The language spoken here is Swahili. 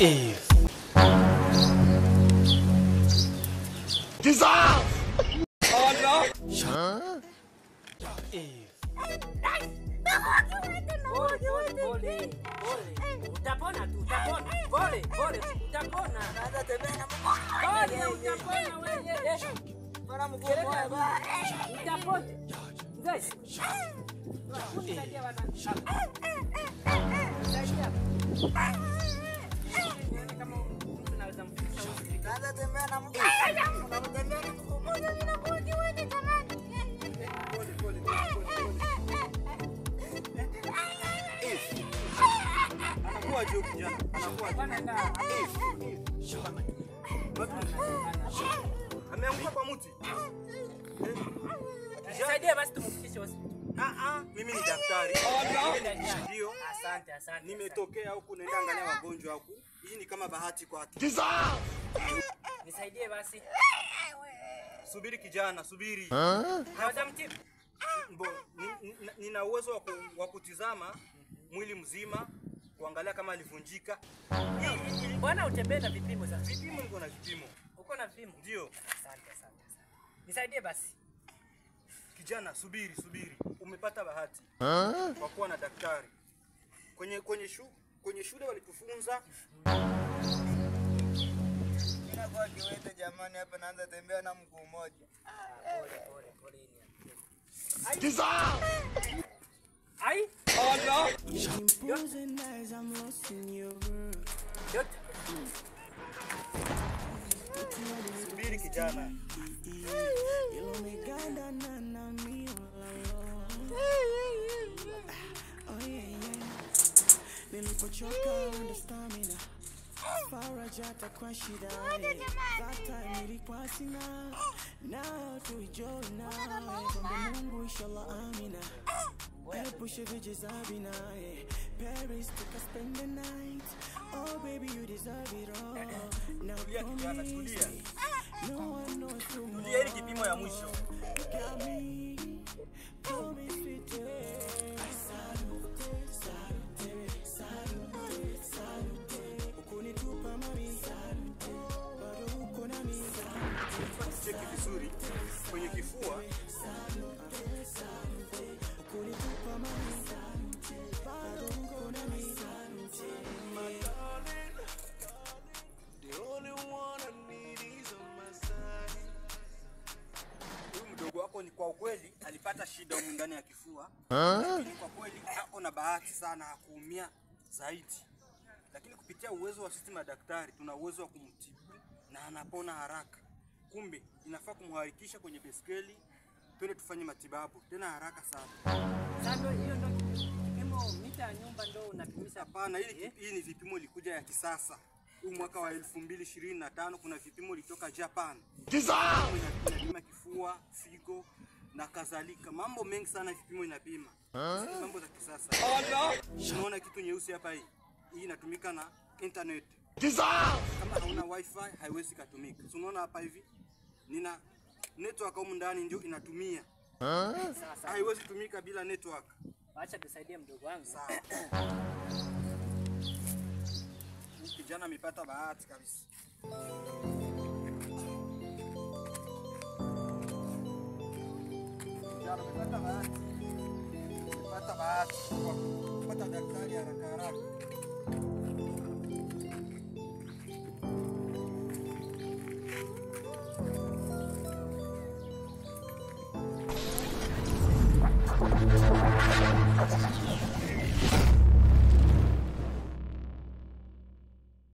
Eve. Dissolve! Oh no! Huh? Eve. Utapona tu, utapona. Pole, utapona. Nada tembea Pole, utapona wewe. Bora mguu baba. Utapona. Mzee. Unasaidia wana. Unasaidia. Kama mtu anaweza mfikisha huko. Nada tembea na mguu. Unatembea na mguu moja bila kuji wewe jamani. Pole. Anakuwa juu kijana. Anakuwa Bwana nda. ameanguka kwa mti. Saidia basi tumfikishe hospitali. Mimi ni daktari. Ndio. Asante. Nimetokea huku naenda angalia wagonjwa huku. Hii ni kama bahati kwake. Nisaidie basi. Subiri kijana, subiri. Naweza mtibu. Nina uwezo wa kutizama mwili mzima, kuangalia kama alivunjika. Bwana utembee na vipimo sasa. Vipimo niko na vipimo. Uko na vipimo? Ndio. Asante. Nisaidie basi. Kijana, subiri. Umepata bahati. Kwa kuwa na daktari. Kwenye shule walitufunza. Mimi kwa kiwete jamani hapa naanza tembea na mguu mmoja. Pole. Ai? Oh no! Subiri kijana. Nilipochoka ndo stamina faraja atakuwa shida. That time nilikuwa sina. Now tuenjoy now. Kwa Mungu inshallah amina. Epushe vijizabina. Paris took us spend the night. Oh baby you deserve it all. Now Tulia. no one knows tomorrow. Tulia hili kipimo ya mwisho. Got me. Call me sweet. Cheki vizuri kwenye kifua. Huyu mdogo wako ni kwa ukweli alipata shida huko ndani ya kifua. Lakini kwa kweli ako na bahati sana hakuumia zaidi. Lakini kupitia uwezo wa sisi madaktari tuna uwezo wa kumtibu na anapona haraka. Kumbe inafaa kumharakisha kwenye beskeli twende tufanye matibabu tena haraka sana. Sasa hiyo ndio kipimo mita ya nyumba ndio unapimisha. Hapana, hii ni vipimo likuja ya kisasa. Huu mwaka wa 2025 kuna vipimo litoka Japan. Inapima kifua, figo na kadhalika. Mambo mengi sana vipimo inapima. Mambo za kisasa. Unaona kitu nyeusi hapa hii? Hii inatumika na internet. Kama hauna wifi haiwezi kutumika. Unaona hapa hivi? Nina network huko ndani ndio inatumia. Sasa Haiwezi kutumika bila network. acha tusaidie mdogo wangu. Sawa. Kijana amepata bahati kabisa. Kijana amepata bahati. Amepata bahati. Kupata daktari haraka.